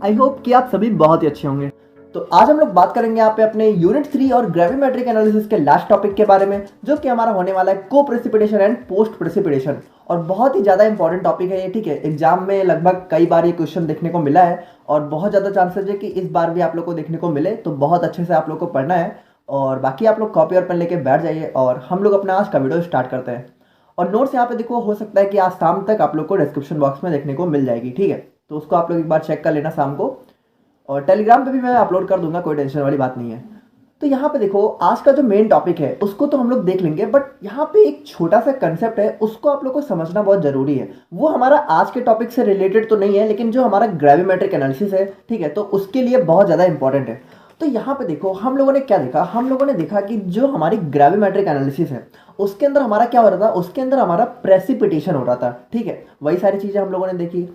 I hope कि आप सभी बहुत ही अच्छे होंगे। तो आज हम लोग बात करेंगे यहाँ पे अपने यूनिट 3 और ग्रेविमेट्रिक एनालिसिस के लास्ट टॉपिक के बारे में, जो कि हमारा होने वाला है को प्रेसिपिटेशन एंड पोस्ट प्रेसिपिटेशन। और बहुत ही ज़्यादा इंपॉर्टेंट टॉपिक है ये, ठीक है। एग्जाम में लगभग कई बार ये क्वेश्चन देखने को मिला है और बहुत ज़्यादा चांसेस है कि इस बार भी आप लोग को देखने को मिले, तो बहुत अच्छे से आप लोग को पढ़ना है। और बाकी आप लोग कॉपी और पेन लेके बैठ जाइए और हम लोग अपना आज का वीडियो स्टार्ट करते हैं। और नोट्स यहाँ पे देखो, हो सकता है कि आज शाम तक आप लोग को डिस्क्रिप्शन बॉक्स में देखने को मिल जाएगी, ठीक है। तो उसको आप लोग एक बार चेक कर लेना शाम को, और टेलीग्राम पे भी मैं अपलोड कर दूंगा, कोई टेंशन वाली बात नहीं है। तो यहाँ पे देखो, आज का जो मेन टॉपिक है उसको तो हम लोग देख लेंगे, बट यहाँ पे एक छोटा सा कंसेप्ट है, उसको आप लोग को समझना बहुत जरूरी है। वो हमारा आज के टॉपिक से रिलेटेड तो नहीं है, लेकिन जो हमारा ग्रेविमेट्रिक एनालिसिस है, ठीक है, तो उसके लिए बहुत ज़्यादा इंपॉर्टेंट है। तो यहाँ पे देखो, हम लोगों ने क्या देखा, हम लोगों ने देखा कि जो हमारी ग्रेविमेट्रिक एनालिसिस है उसके अंदर हमारा क्या हो रहा था, उसके अंदर हमारा प्रेसिपिटेशन हो रहा था, ठीक है। वही सारी चीज़ें हम लोगों ने देखी।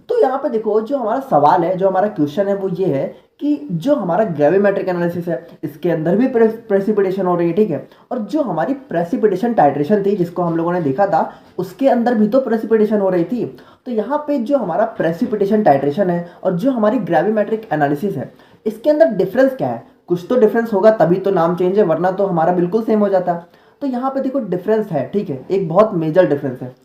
तो यहाँ पे देखो, जो हमारा सवाल है, जो हमारा क्वेश्चन है, वो ये है कि जो हमारा ग्रेविमेट्रिक एनालिसिस है इसके अंदर भी प्रेसिपिटेशन हो रही है, ठीक है। और जो हमारी प्रेसिपिटेशन टाइट्रेशन थी, जिसको हम लोगों ने देखा था, उसके अंदर भी तो प्रेसिपिटेशन हो रही थी। तो यहाँ पे जो हमारा प्रेसिपिटेशन टाइट्रेशन है और जो हमारी ग्रेविमेट्रिक एनालिसिस है, इसके अंदर डिफरेंस क्या है। कुछ तो डिफरेंस होगा, तभी तो नाम चेंज है, वरना तो हमारा बिल्कुल सेम हो जाता। तो यहाँ पे देखो डिफरेंस है, ठीक है, एक बहुत मेजर डिफरेंस है।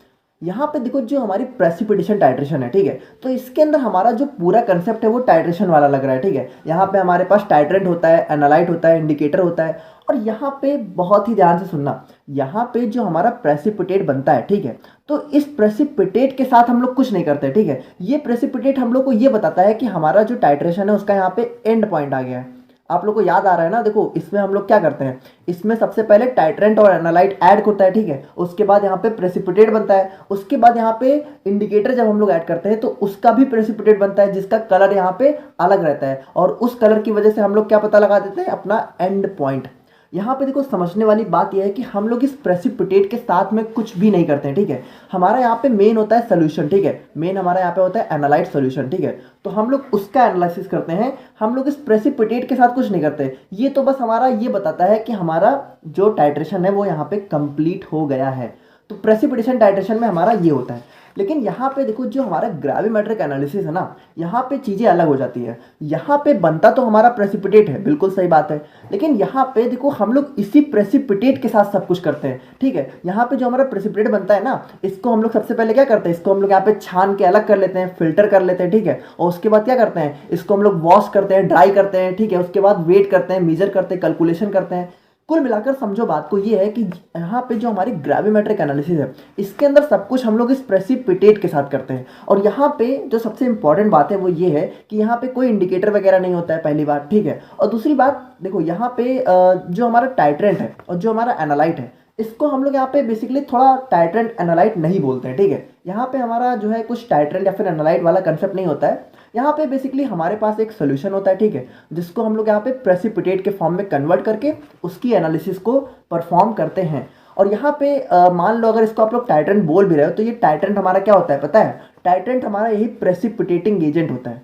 यहाँ पे देखो, जो हमारी प्रेसिपिटेशन टाइट्रेशन है, ठीक है, तो इसके अंदर हमारा जो पूरा कंसेप्ट है वो टाइट्रेशन वाला लग रहा है, ठीक है। यहाँ पे हमारे पास टाइट्रेंट होता है, एनालाइट होता है, इंडिकेटर होता है। और यहाँ पे बहुत ही ध्यान से सुनना, यहाँ पे जो हमारा प्रेसिपिटेट बनता है, ठीक है, तो इस प्रेसिपिटेट के साथ हम लोग कुछ नहीं करते, ठीक है। ये प्रेसिपिटेट हम लोग को ये बताता है कि हमारा जो टाइट्रेशन है उसका यहाँ पे एंड पॉइंट आ गया है। आप लोग को याद आ रहा है ना, देखो इसमें हम लोग क्या करते हैं, इसमें सबसे पहले टाइट्रेंट और एनालाइट ऐड होता है, ठीक है। उसके बाद यहाँ पे प्रेसिपिटेट बनता है, उसके बाद यहाँ पे इंडिकेटर जब हम लोग ऐड करते हैं तो उसका भी प्रेसिपिटेट बनता है, जिसका कलर यहाँ पे अलग रहता है। और उस कलर की वजह से हम लोग क्या पता लगा देते हैं, अपना एंड पॉइंट। यहाँ पे देखो, समझने वाली बात यह है कि हम लोग इस प्रेसिपिटेट के साथ में कुछ भी नहीं करते हैं, ठीक है। हमारा यहाँ पे मेन होता है सोल्यूशन, ठीक है, मेन हमारा यहाँ पे होता है एनालाइट सोल्यूशन, ठीक है। तो हम लोग उसका एनालिसिस करते हैं, हम लोग इस प्रेसिपिटेट के साथ कुछ नहीं करते। ये तो बस हमारा ये बताता है कि हमारा जो टाइट्रेशन है वो यहाँ पे कंप्लीट हो गया है। तो प्रेसिपिटेशन टाइट्रेशन में हमारा ये होता है। लेकिन यहाँ पे देखो, जो हमारा ग्रेविमेट्रिक एनालिसिस है ना, यहाँ पे चीज़ें अलग हो जाती है। यहाँ पे बनता तो हमारा प्रेसिपिटेट है, बिल्कुल सही बात है, लेकिन यहाँ पे देखो हम लोग इसी प्रेसिपिटेट के साथ सब कुछ करते हैं, ठीक है। यहाँ पे जो हमारा प्रेसिपिटेट बनता है ना, इसको हम लोग सबसे पहले क्या करते हैं, इसको हम लोग यहाँ पे छान के अलग कर लेते हैं, फिल्टर कर लेते हैं, ठीक है। और उसके बाद क्या करते हैं, इसको हम लोग वॉश करते हैं, ड्राई करते हैं, ठीक है। उसके बाद वेट करते हैं, मेजर करते हैं, कैलकुलेशन करते हैं। कुल मिलाकर समझो बात को, ये है कि यहाँ पे जो हमारी ग्रेविमेट्रिक एनालिसिस है, इसके अंदर सब कुछ हम लोग इस प्रेसिपिटेट के साथ करते हैं। और यहाँ पे जो सबसे इंपॉर्टेंट बात है वो ये है कि यहाँ पे कोई इंडिकेटर वगैरह नहीं होता है, पहली बात, ठीक है। और दूसरी बात देखो, यहाँ पे जो हमारा टाइट्रेंट है और जो हमारा एनालाइट है, इसको हम लोग यहाँ पे बेसिकली थोड़ा टाइट्रेंट एनालाइट नहीं बोलते हैं, ठीक है। यहाँ पे हमारा जो है कुछ टाइट्रेंट या फिर एनालाइट वाला कंसेप्ट नहीं होता है। यहाँ पे बेसिकली हमारे पास एक सोल्यूशन होता है, ठीक है, जिसको हम लोग यहाँ पे प्रेसिपिटेट के फॉर्म में कन्वर्ट करके उसकी एनालिसिस को परफॉर्म करते हैं। और यहाँ पे मान लो अगर इसको आप लोग टाइट्रेंट बोल भी रहे हो, तो ये टाइट्रेंट हमारा क्या होता है पता है, टाइट्रेंट हमारा यही प्रेसिपिटेटिंग एजेंट होता है।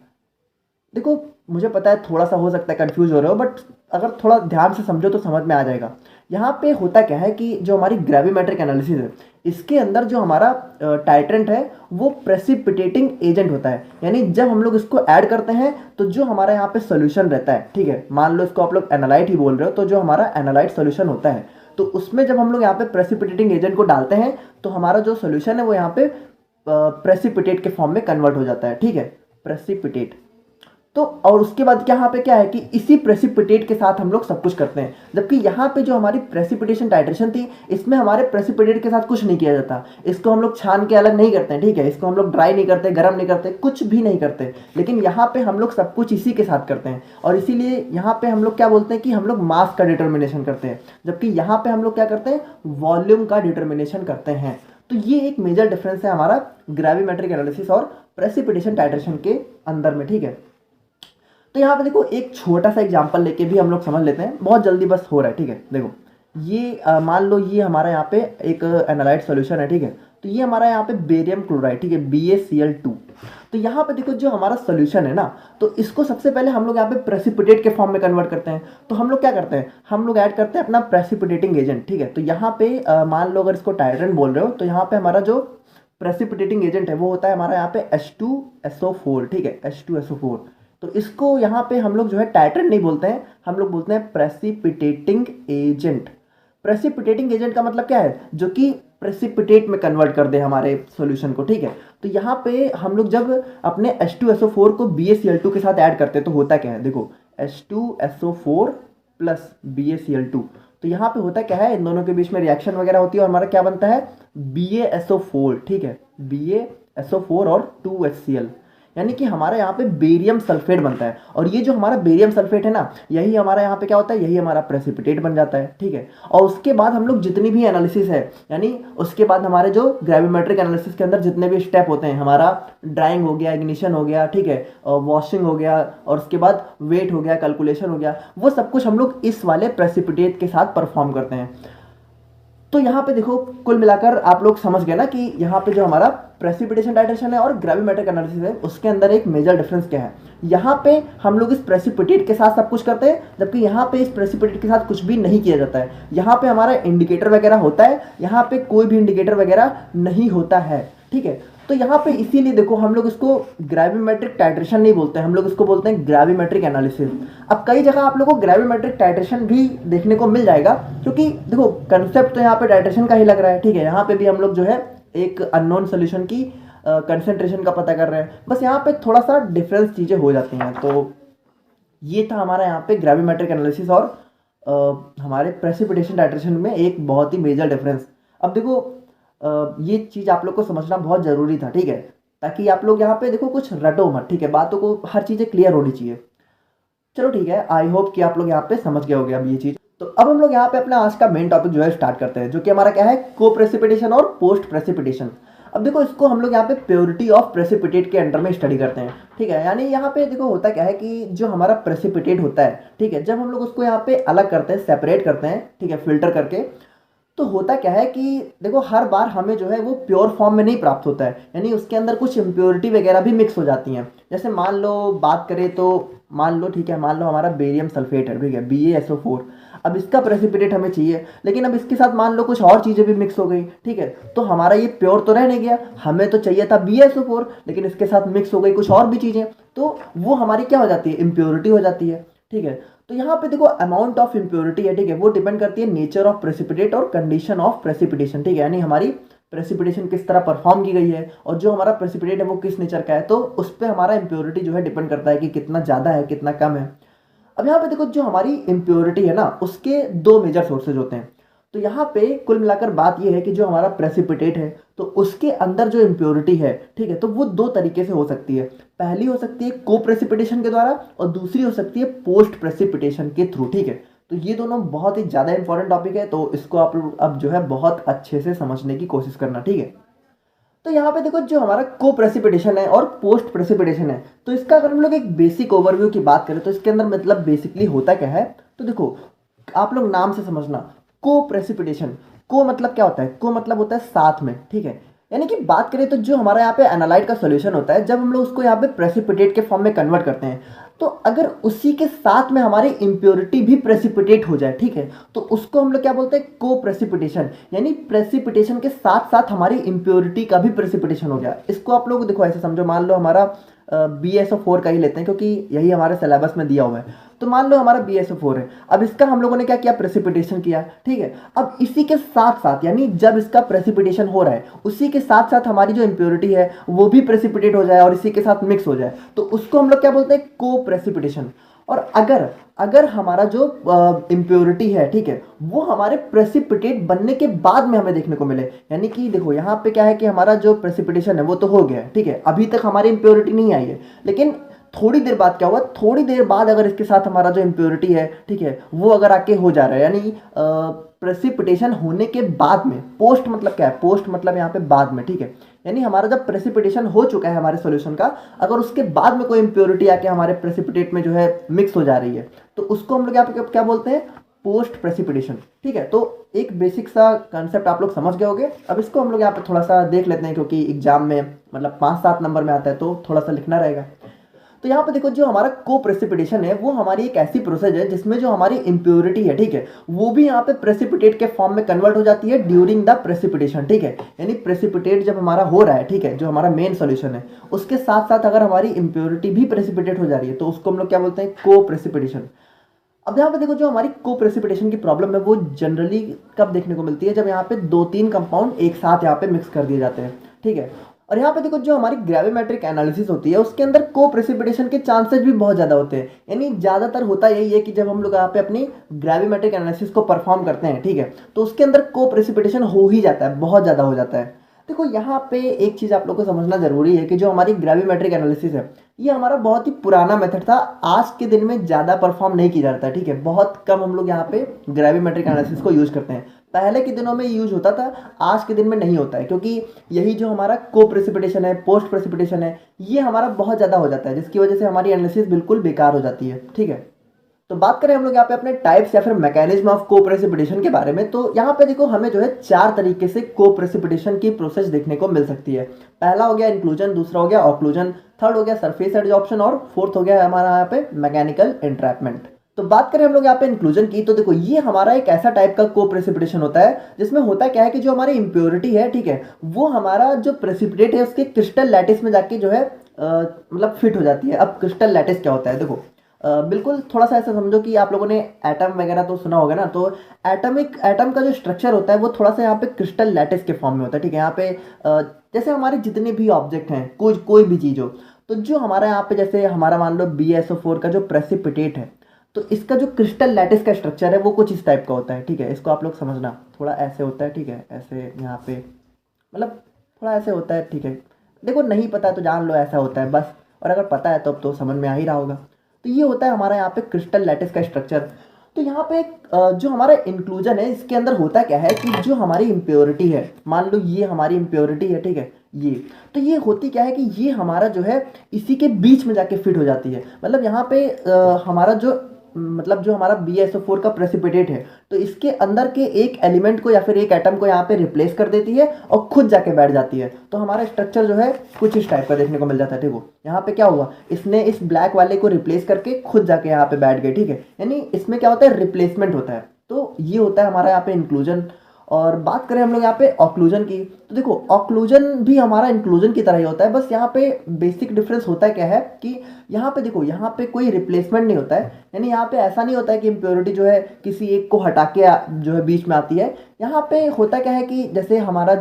देखो मुझे पता है थोड़ा सा हो सकता है कंफ्यूज हो रहे हो, बट अगर थोड़ा ध्यान से समझो तो समझ में आ जाएगा। यहाँ पे होता क्या है कि जो हमारी ग्रेविमेट्रिक एनालिसिस है, इसके अंदर जो हमारा टाइट्रेंट है वो प्रेसिपिटेटिंग एजेंट होता है। यानी जब हम लोग इसको ऐड करते हैं तो जो हमारा यहाँ पे सोल्यूशन रहता है, ठीक है, मान लो इसको आप लोग एनालाइट ही बोल रहे हो, तो जो हमारा एनालाइट सोल्यूशन होता है, तो उसमें जब हम लोग यहाँ पे प्रेसिपिटेटिंग एजेंट को डालते हैं तो हमारा जो सोल्यूशन है वो यहाँ पे प्रेसिपिटेट के फॉर्म में कन्वर्ट हो जाता है, ठीक है, प्रेसिपिटेट। तो और उसके बाद यहाँ पे क्या है कि इसी प्रेसिपिटेट के साथ हम लोग सब कुछ करते हैं। जबकि यहाँ पे जो हमारी प्रेसिपिटेशन टाइट्रेशन थी, इसमें हमारे प्रेसिपिटेट के साथ कुछ नहीं किया जाता। इसको हम लोग छान के अलग नहीं करते हैं, ठीक है, इसको हम लोग ड्राई नहीं करते, गर्म नहीं करते, कुछ भी नहीं करते। लेकिन यहाँ पे हम लोग सब कुछ इसी के साथ करते हैं। और इसीलिए यहाँ पे हम लोग क्या बोलते हैं कि हम लोग मास का डिटर्मिनेशन करते हैं, जबकि यहाँ पे हम लोग क्या करते हैं, वॉल्यूम का डिटर्मिनेशन करते हैं। तो ये एक मेजर डिफरेंस है हमारा ग्रेविमेट्रिक एनालिसिस और प्रेसिपिटेशन टाइट्रेशन के अंदर में, ठीक है। तो यहाँ पे देखो, एक छोटा सा एग्जांपल लेके भी हम लोग समझ लेते हैं, बहुत जल्दी बस हो रहा है, ठीक है। देखो ये मान लो ये हमारा यहाँ पे एक एनालाइट सॉल्यूशन है, ठीक है। तो ये हमारा यहाँ पे बेरियम क्लोराइड, ठीक है, BaCl2। तो यहाँ पे देखो, जो हमारा सॉल्यूशन है ना, तो इसको सबसे पहले हम लोग यहाँ पे प्रेसिपिटेट के फॉर्म में कन्वर्ट करते हैं। तो हम लोग क्या करते हैं, हम लोग ऐड करते हैं अपना प्रेसिपिटेटिंग एजेंट, ठीक है। तो यहाँ पे मान लो अगर इसको टाइट्रेंट बोल रहे हो, तो यहाँ पे हमारा जो प्रेसिपिटेटिंग एजेंट है वो होता है हमारा यहाँ पे H2SO4, ठीक है, H2SO4। तो इसको यहाँ पे हम लोग जो है टाइट्रेंट नहीं बोलते हैं, हम लोग बोलते हैं प्रेसिपिटेटिंग एजेंट। प्रेसिपिटेटिंग एजेंट का मतलब क्या है, जो कि प्रेसिपिटेट में कन्वर्ट कर दे हमारे सॉल्यूशन को, ठीक है। तो यहाँ पे हम लोग जब अपने H2SO4 को BaCl2 के साथ ऐड करते हैं तो होता क्या है, देखो H2SO4 प्लस BaCl2, तो यहाँ पे होता क्या है, इन दोनों के बीच में रिएक्शन वगैरह होती है और हमारा क्या बनता है BaSO4, ठीक है, BaSO4 और 2HCl, यानी कि हमारा यहाँ पे बेरियम सल्फेट बनता है। और ये जो हमारा बेरियम सल्फेट है ना, यही हमारा यहाँ पे क्या होता है, यही हमारा प्रेसिपिटेट बन जाता है, ठीक है। और उसके बाद हम लोग जितनी भी एनालिसिस है, यानी उसके बाद हमारे जो ग्रेविमेट्रिक एनालिसिस के अंदर जितने भी स्टेप होते हैं, हमारा ड्राइंग हो गया, इग्निशन हो गया, ठीक है, वॉशिंग हो गया, और उसके बाद वेट हो गया, कैलकुलेशन हो गया, वो सब कुछ हम लोग इस वाले प्रेसिपिटेट के साथ परफॉर्म करते हैं। तो यहाँ पे देखो कुल मिलाकर आप लोग समझ गए ना कि यहाँ पे जो हमारा प्रेसिपिटेशन टाइट्रेशन है और ग्रेविमेट्रिक एनालिसिस है, उसके अंदर एक मेजर डिफरेंस क्या है। यहाँ पे हम लोग इस प्रेसिपिटेट के साथ सब कुछ करते हैं, जबकि यहाँ पे इस प्रेसिपिटेट के साथ कुछ भी नहीं किया जाता है। यहाँ पे हमारा इंडिकेटर वगैरह होता है, यहाँ पे कोई भी इंडिकेटर वगैरह नहीं होता है, ठीक है। तो यहाँ पे इसीलिए देखो हम लोग इसको ग्रेविमेट्रिक टाइट्रेशन नहीं बोलते हैं, हम लोग इसको बोलते हैं ग्रेविमेट्रिक एनालिसिस। अब कई जगह आप लोगों को ग्रेविमेट्रिक टाइट्रेशन भी देखने को मिल जाएगा, क्योंकि देखो कंसेप्ट तो यहाँ पे टाइट्रेशन का ही लग रहा है, ठीक है। यहाँ पे भी हम लोग जो है एक अननोन सोल्यूशन की कंसेंट्रेशन का पता कर रहे हैं, बस यहाँ पे थोड़ा सा डिफरेंस चीज़ें हो जाती हैं। तो ये था हमारा यहाँ पे ग्रेविमेट्रिक एनालिसिस और हमारे प्रेसिपिटेशन टाइट्रेशन में एक बहुत ही मेजर डिफरेंस। अब देखो ये चीज़ आप लोग को समझना बहुत ज़रूरी था, ठीक है, ताकि आप लोग यहाँ पे देखो कुछ रटो मत, ठीक है, बातों को हर चीज़ें क्लियर होनी चाहिए। चलो ठीक है, आई होप कि आप लोग यहाँ पे समझ गए होगे अब ये चीज़। तो अब हम लोग यहाँ पे अपना आज का मेन टॉपिक जो है स्टार्ट करते हैं, जो कि हमारा क्या है, को प्रेसिपिटेशन और पोस्ट प्रेसिपिटेशन। अब देखो इसको हम लोग यहाँ पे प्योरिटी ऑफ प्रेसिपिटेट के अंडर में स्टडी करते हैं, ठीक है। यानी यहाँ पे देखो होता क्या है कि जो हमारा प्रेसिपिटेट होता है, ठीक है, जब हम लोग उसको यहाँ पे अलग करते हैं, सेपरेट करते हैं, ठीक है, फिल्टर करके, तो होता क्या है कि देखो हर बार हमें जो है वो प्योर फॉर्म में नहीं प्राप्त होता है, यानी उसके अंदर कुछ इम्प्योरिटी वगैरह भी मिक्स हो जाती हैं। जैसे मान लो बात करें तो मान लो, ठीक है, मान लो हमारा बेरियम सल्फेट है, ठीक है, BaSO4। अब इसका प्रेसिपिटेट हमें चाहिए, लेकिन अब इसके साथ मान लो कुछ और चीज़ें भी मिक्स हो गई, ठीक है, तो हमारा ये प्योर तो रह नहीं गया, हमें तो चाहिए था BaSO4, लेकिन इसके साथ मिक्स हो गई कुछ और भी चीज़ें, तो वो हमारी क्या हो जाती है, इम्प्योरिटी हो जाती है, ठीक है। तो यहाँ पे देखो अमाउंट ऑफ इम्प्योरिटी है, ठीक है, वो डिपेंड करती है नेचर ऑफ प्रेसिपिटेट और कंडीशन ऑफ प्रेसिपिटेशन, ठीक है, यानी हमारी प्रेसिपिटेशन किस तरह परफॉर्म की गई है और जो हमारा प्रेसिपिटेट है वो किस नेचर का है, तो उस पर हमारा इम्प्योरिटी जो है डिपेंड करता है कि कितना ज़्यादा है कितना कम है। अब यहाँ पे देखो जो हमारी इम्प्योरिटी है ना, उसके दो मेजर सोर्सेज होते हैं। तो यहाँ पे कुल मिलाकर बात ये है कि जो हमारा प्रेसिपिटेट है तो उसके अंदर जो इम्प्योरिटी है, ठीक है, तो वो दो तरीके से हो सकती है। पहली हो सकती है को प्रेसिपिटेशन के द्वारा और दूसरी हो सकती है पोस्ट प्रेसिपिटेशन के थ्रू, ठीक है। तो ये दोनों बहुत ही ज़्यादा इंपॉर्टेंट टॉपिक है, तो इसको आप लोग अब जो है बहुत अच्छे से समझने की कोशिश करना, ठीक है। तो यहाँ पे देखो जो हमारा को प्रेसिपिटेशन है और पोस्ट प्रेसिपिटेशन है, तो इसका अगर हम लोग एक बेसिक ओवरव्यू की बात करें तो इसके अंदर मतलब बेसिकली होता क्या है, तो देखो आप लोग नाम से समझना, को प्रेसिपिटेशन, को मतलब क्या होता है, को मतलब होता है साथ में, ठीक है। यानी कि बात करें तो जो हमारा यहाँ पे एनालाइट का सॉल्यूशन होता है, जब हम लोग उसको यहाँ पे प्रेसिपिटेट के फॉर्म में कन्वर्ट करते हैं, तो अगर उसी के साथ में हमारी इम्प्योरिटी भी प्रेसिपिटेट हो जाए, ठीक है, तो उसको हम लोग क्या बोलते हैं, को प्रेसिपिटेशन, यानी प्रेसिपिटेशन के साथ साथ हमारी इम्प्योरिटी का भी प्रेसिपिटेशन हो गया। इसको आप लोग देखो ऐसे समझो, मान लो हमारा BaSO4 का ही लेते हैं क्योंकि यही हमारे सिलेबस में दिया हुआ है। तो मान लो हमारा BaSO4 है, अब इसका हम लोगों ने क्या किया, प्रेसिपिटेशन किया, ठीक है। अब इसी के साथ साथ, यानी जब इसका प्रेसिपिटेशन हो रहा है उसी के साथ साथ हमारी जो इम्प्योरिटी है वो भी प्रेसिपिटेट हो जाए और इसी के साथ मिक्स हो जाए, तो उसको हम लोग क्या बोलते हैं, को प्रेसिपिटेशन। और अगर अगर हमारा जो इम्प्योरिटी है, ठीक है, वो हमारे प्रेसिपिटेट बनने के बाद में हमें देखने को मिले, यानी कि देखो यहाँ पे क्या है कि हमारा जो प्रेसिपिटेशन है वो तो हो गया है, ठीक है, अभी तक हमारी इम्प्योरिटी नहीं आई है, लेकिन थोड़ी देर बाद क्या हुआ, थोड़ी देर बाद अगर इसके साथ हमारा जो इम्प्योरिटी है, ठीक है, वो अगर आके हो जा रहा है, यानी प्रेसिपिटेशन होने के बाद में, पोस्ट मतलब क्या है, पोस्ट मतलब यहाँ पे बाद में, ठीक है, यानी हमारा जब प्रेसिपिटेशन हो चुका है हमारे सॉल्यूशन का, अगर उसके बाद में कोई इम्प्योरिटी आके हमारे प्रेसिपिटेट में जो है मिक्स हो जा रही है, तो उसको हम लोग यहाँ पे क्या बोलते हैं, पोस्ट प्रेसिपिटेशन, ठीक है। तो एक बेसिक सा कंसेप्ट आप लोग समझ गए होंगे। अब इसको हम लोग यहाँ पे थोड़ा सा देख लेते हैं, क्योंकि एग्जाम में मतलब 5-7 नंबर में आता है तो थोड़ा सा लिखना रहेगा। तो तो यहाँ पे देखो जो हमारा को प्रेसिपिटेशन है वो हमारी एक ऐसी प्रोसेस है जिसमें जो हमारी इम्प्योरिटी है, ठीक है, वो भी यहाँ पे प्रेसिपिटेट के फॉर्म में कन्वर्ट हो जाती है ड्यूरिंग द प्रेसिपिटेशन, ठीक है। यानी प्रेसिपिटेट जब हमारा हो रहा है, ठीक है, जो हमारा मेन सोल्यूशन है, उसके साथ साथ अगर हमारी इम्प्योरिटी भी प्रेसिपिटेट हो जा रही है तो उसको हम लोग क्या बोलते हैं, को प्रेसिपिटेशन। अब यहाँ पे देखो जो हमारी को प्रेसिपिटेशन की प्रॉब्लम है वो जनरली कब देखने को मिलती है, जब यहाँ पे 2-3 कंपाउंड एक साथ यहाँ पे मिक्स कर दिए जाते हैं, ठीक है। और यहाँ पे देखो जो हमारी ग्रेविमेट्रिक एनालिसिस होती है उसके अंदर को प्रेसिपिटेशन के चांसेस भी बहुत ज़्यादा होते हैं। यानी ज़्यादातर होता यही है कि जब हम लोग यहाँ पे अपनी ग्रेविमेट्रिक एनालिसिस को परफॉर्म करते हैं, ठीक है, तो उसके अंदर को प्रेसिपिटेशन हो ही जाता है, बहुत ज़्यादा हो जाता है। देखो यहाँ पे एक चीज़ आप लोग को समझना जरूरी है कि जो हमारी ग्रेविमेट्रिक एनालिसिस है ये हमारा बहुत ही पुराना मेथड था, आज के दिन में ज़्यादा परफॉर्म नहीं किया जाता है, ठीक है। बहुत कम हम लोग यहाँ पे ग्रेविमेट्रिक एनालिसिस को यूज़ करते हैं। पहले के दिनों में यूज होता था, आज के दिन में नहीं होता है, क्योंकि यही जो हमारा को प्रेसिपिटेशन है, पोस्ट प्रेसिपिटेशन है, ये हमारा बहुत ज़्यादा हो जाता है, जिसकी वजह से हमारी एनालिसिस बिल्कुल बेकार हो जाती है, ठीक है। तो बात करें हम लोग यहाँ पे अपने टाइप्स या फिर मैकेनिज्म ऑफ को प्रेसिपिटेशन के बारे में, तो यहाँ पे देखो हमें जो है 4 तरीके से को प्रेसिपिटेशन की प्रोसेस देखने को मिल सकती है। पहला हो गया इंक्लूजन, दूसरा हो गया ऑक्लूजन, थर्ड हो गया सरफेस एडजॉर्प्शन और फोर्थ हो गया हमारा यहाँ पे मैकेनिकल एंट्रैपमेंट। तो बात करें हम लोग यहाँ पे इंक्लूजन की, तो देखो ये हमारा एक ऐसा टाइप का को प्रेसिपिटेशन होता है जिसमें होता क्या है कि जो हमारी इम्प्योरिटी है, ठीक है, वो हमारा जो प्रेसिपिटेट है उसके क्रिस्टल लैटिस में जाके जो है मतलब फिट हो जाती है। अब क्रिस्टल लैटिस क्या होता है, देखो बिल्कुल थोड़ा सा ऐसा समझो कि आप लोगों ने एटम वगैरह तो सुना होगा ना, तो एटम का जो स्ट्रक्चर होता है वो थोड़ा सा यहाँ पे क्रिस्टल लैटिस के फॉर्म में होता है, ठीक है। यहाँ पे जैसे हमारे जितने भी ऑब्जेक्ट हैं, कोई भी चीज़ हो, तो जो हमारा यहाँ पे जैसे हमारा मान लो BSO4 का जो प्रेसिपिटेट है, तो इसका जो क्रिस्टल लैटिस का स्ट्रक्चर है वो कुछ इस टाइप का होता है, ठीक है। इसको आप लोग समझना, थोड़ा ऐसे होता है, ठीक है, ऐसे यहाँ पे मतलब थोड़ा ऐसे होता है, ठीक है। देखो नहीं पता तो जान लो ऐसा होता है बस, और अगर पता है तो अब तो समझ में आ ही रहा होगा। तो ये होता है हमारा यहाँ पे क्रिस्टल लैटिस का स्ट्रक्चर। तो यहाँ पे जो हमारा इंक्लूजन है इसके अंदर होता क्या है कि जो हमारी इम्प्योरिटी है, मान लो ये हमारी इम्प्योरिटी है, ठीक है, ये तो ये होती क्या है कि ये हमारा जो है इसी के बीच में जाके फिट हो जाती है। मतलब यहाँ पे हमारा जो मतलब जो हमारा BSO4 का प्रेसिपिटेट है, तो इसके अंदर के एक एलिमेंट को या फिर एक एटम को यहाँ पे रिप्लेस कर देती है और खुद जाके बैठ जाती है। तो हमारा स्ट्रक्चर जो है कुछ इस टाइप का देखने को मिल जाता है, ठीक है। यहाँ पे क्या हुआ, इसने इस ब्लैक वाले को रिप्लेस करके खुद जाके यहाँ पे बैठ गए, ठीक है। यानी इसमें क्या होता है, रिप्लेसमेंट होता है। तो ये होता है हमारा यहाँ पे इंक्लूजन। और बात करें हम लोग यहाँ पे ऑक्लूजन की, तो देखो ऑक्लूजन भी हमारा इंक्लूजन की तरह ही होता है, बस यहाँ पे बेसिक डिफरेंस होता है क्या है कि यहाँ पे देखो यहाँ पे कोई रिप्लेसमेंट नहीं होता है। यानी यहाँ पे ऐसा नहीं होता है कि इम्प्योरिटी जो है किसी एक को हटा के जो है बीच में आती है। यहाँ पे होता क्या है कि जैसे हमारा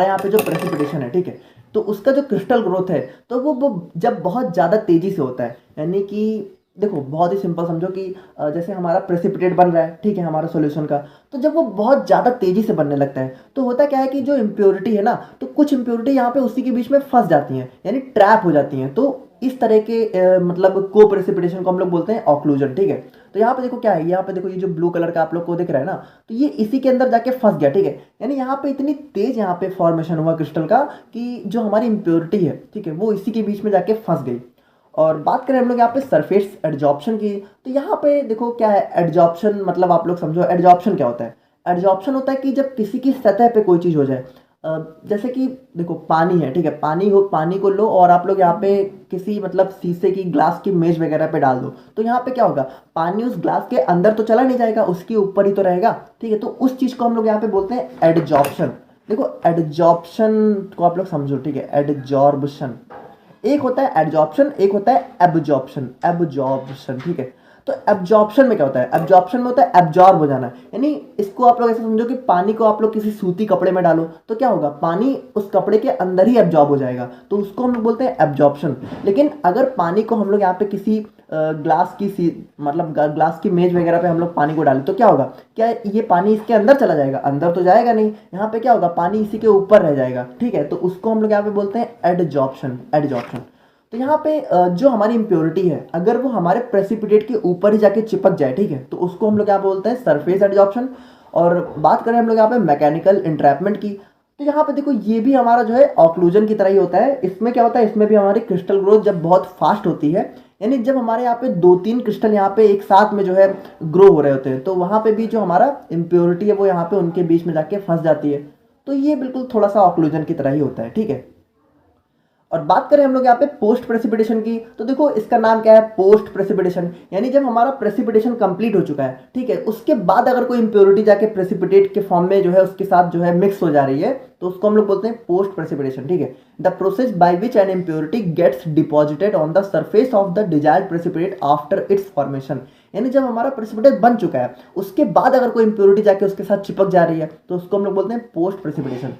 यहाँ पे जो प्रेसिपिटेशन है, ठीक है, तो उसका जो क्रिस्टल ग्रोथ है तो वो जब बहुत ज़्यादा तेज़ी से होता है, यानी कि देखो बहुत ही सिंपल समझो कि जैसे हमारा प्रेसिपिटेट बन रहा है, ठीक है, हमारा सॉल्यूशन का, तो जब वो बहुत ज़्यादा तेज़ी से बनने लगता है तो होता क्या है कि जो इम्प्योरिटी है ना, तो कुछ इम्प्योरिटी यहाँ पे उसी के बीच में फंस जाती हैं, यानी ट्रैप हो जाती हैं। तो इस तरह के मतलब को प्रेसिपिटेशन को हम लोग बोलते हैं ऑक्लूजन, ठीक है। तो यहाँ पे देखो क्या है, यहाँ पे देखो ये जो ब्लू कलर का आप लोग को दिख रहा है ना, तो ये इसी के अंदर जाके फंस गया, ठीक है। यानी यहाँ पे इतनी तेज यहाँ पे फॉर्मेशन हुआ क्रिस्टल का कि जो हमारी इम्प्योरिटी है, ठीक है, वो इसी के बीच में जाके फंस गई। और बात करें हम लोग यहाँ पे सरफेस एडजॉर्प्शन की, तो यहाँ पे देखो क्या है एडजॉर्प्शन, मतलब आप लोग समझो एडजॉर्प्शन क्या होता है। एडजॉर्प्शन होता है कि जब किसी की सतह पे कोई चीज़ हो जाए, जैसे कि देखो पानी है, ठीक है, पानी को लो और आप लोग यहाँ पे किसी मतलब शीशे की ग्लास की मेज वगैरह पे डाल दो, तो यहाँ पे क्या होगा, पानी उस ग्लास के अंदर तो चला नहीं जाएगा, उसके ऊपर ही तो रहेगा, ठीक है। तो उस चीज़ को हम लोग यहाँ पे बोलते हैं एडजॉर्प्शन। देखो एडजॉर्प्शन को आप लोग समझो, ठीक है, एडजॉर्प्शन एक होता है एडजॉर्प्शन, एक होता है एब्जॉर्प्शन, ठीक है। तो एब्जॉर्प्शन में क्या होता है, एब्जॉर्प्शन में होता है एब्जॉर्ब हो जाना, यानी इसको आप लोग ऐसे समझो कि पानी को आप लोग किसी सूती कपड़े में डालो तो क्या होगा, पानी उस कपड़े के अंदर ही एब्जॉर्ब हो जाएगा, तो उसको हम लोग बोलते हैं एब्जॉर्प्शन। लेकिन अगर पानी को हम लोग यहाँ पे किसी ग्लास की मेज वगैरह पे हम लोग पानी को डालें तो क्या होगा, क्या ये पानी इसके अंदर चला जाएगा, अंदर तो जाएगा नहीं, यहाँ पे क्या होगा, पानी इसी के ऊपर रह जाएगा, ठीक है। तो उसको हम लोग यहाँ पे बोलते हैं एडजॉर्प्शन। तो यहाँ पे जो हमारी इम्प्योरिटी है अगर वो हमारे प्रेसिपिटेट के ऊपर ही जाके चिपक जाए, ठीक है, तो उसको हम लोग यहाँ बोलते हैं सरफेस एडजॉर्प्शन। और बात करें हम लोग यहाँ पे मैकेनिकल इंट्रैपमेंट की, तो यहाँ पे देखो ये भी हमारा जो है ऑक्लूजन की तरह ही होता है। इसमें क्या होता है, इसमें भी हमारी क्रिस्टल ग्रोथ जब बहुत फास्ट होती है, यानी जब हमारे यहाँ पे 2-3 क्रिस्टल यहाँ पे एक साथ में जो है ग्रो हो रहे होते हैं, तो वहाँ पे भी जो हमारा इम्प्योरिटी है वो यहाँ पे उनके बीच में जाके फंस जाती है। तो ये बिल्कुल थोड़ा सा ऑक्लूजन की तरह ही होता है, ठीक है। और बात करें हम लोग यहाँ पे पोस्ट प्रेसिपिटेशन की, तो देखो इसका नाम क्या है, पोस्ट प्रेसिपिटेशन, यानी जब हमारा प्रेसिपिटेशन कंप्लीट हो चुका है, ठीक है, उसके बाद अगर कोई इंप्योरिटी जाके प्रेसिपिटेट के फॉर्म में जो है उसके साथ जो है मिक्स हो जा रही है, तो उसको हम लोग बोलते हैं पोस्ट प्रेसिपिटेशन, ठीक है। The process by which an impurity gets deposited on the surface of the desired precipitate after its formation, यानी जब हमारा प्रेसिपिटेट बन चुका है उसके बाद अगर कोई इंप्योरिटी जाके उसके साथ चिपक जा रही है तो उसको हम लोग बोलते हैं पोस्ट प्रेसिपिटेशन।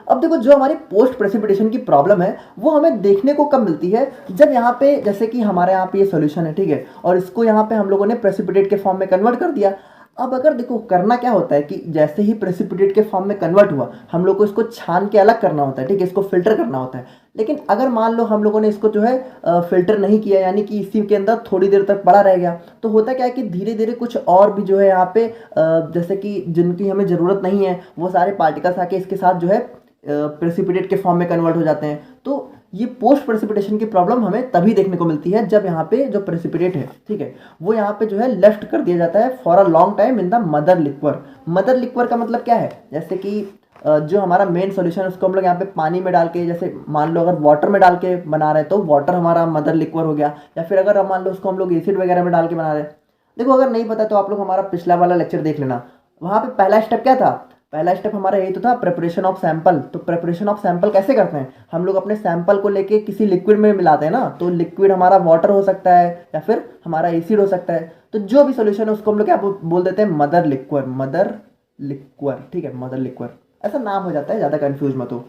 अब देखो जो हमारी पोस्ट प्रेसिपिटेशन की प्रॉब्लम है वो हमें देखने को कब मिलती है, जब यहाँ पे जैसे कि हमारे यहाँ पे ये सॉल्यूशन है, ठीक है, और इसको यहाँ पे हम लोगों ने प्रेसिपिटेट के फॉर्म में कन्वर्ट कर दिया। अब अगर देखो करना क्या होता है कि जैसे ही प्रेसिपिटेट के फॉर्म में कन्वर्ट हुआ हम लोग को इसको छान के अलग करना होता है, ठीक है, इसको फिल्टर करना होता है। लेकिन अगर मान लो हम लोगों ने इसको जो है फिल्टर नहीं किया, यानी कि इसी के अंदर थोड़ी देर तक पड़ा रह गया, तो होता क्या है कि धीरे धीरे कुछ और भी जो है यहाँ पे जैसे कि जिनकी हमें ज़रूरत नहीं है वो सारे पार्टिकल्स आके इसके साथ जो है प्रेसिपिटेट के फॉर्म में कन्वर्ट हो जाते हैं। तो ये पोस्ट प्रेसिपिटेशन की प्रॉब्लम हमें तभी देखने को मिलती है जब यहाँ पे जो प्रेसिपिटेट है, ठीक है, वो यहाँ पे जो है लेफ्ट कर दिया जाता है for a long time in the mother liquor. Mother liquor का मतलब क्या है, जैसे कि जो हमारा मेन सॉल्यूशन है उसको हम लोग यहाँ पे पानी में डाल के, जैसे मान लो अगर वाटर में डाल के बना रहे हैं तो वाटर हमारा मदर लिक्वर हो गया, या फिर अगर मान लो उसको हम लोग एसिड वगैरह में डाल के बना रहे हैं। देखो अगर नहीं पता तो आप लोग हमारा पिछला वाला लेक्चर देख लेना, वहाँ पे पहला स्टेप क्या था, पहला स्टेप हमारा यही तो था, प्रिपरेशन ऑफ सैंपल। तो प्रिपरेशन ऑफ सैंपल कैसे करते हैं, हम लोग अपने सैंपल को लेके किसी लिक्विड में मिलाते हैं ना, तो लिक्विड हमारा वाटर हो सकता है या फिर हमारा एसिड हो सकता है, तो जो भी सॉल्यूशन है उसको हम लोग क्या बोल देते हैं, मदर लिक्वर, मदर लिक्वर, ठीक है, मदर लिक्वर ऐसा नाम हो जाता है, ज़्यादा कंफ्यूज मत हो।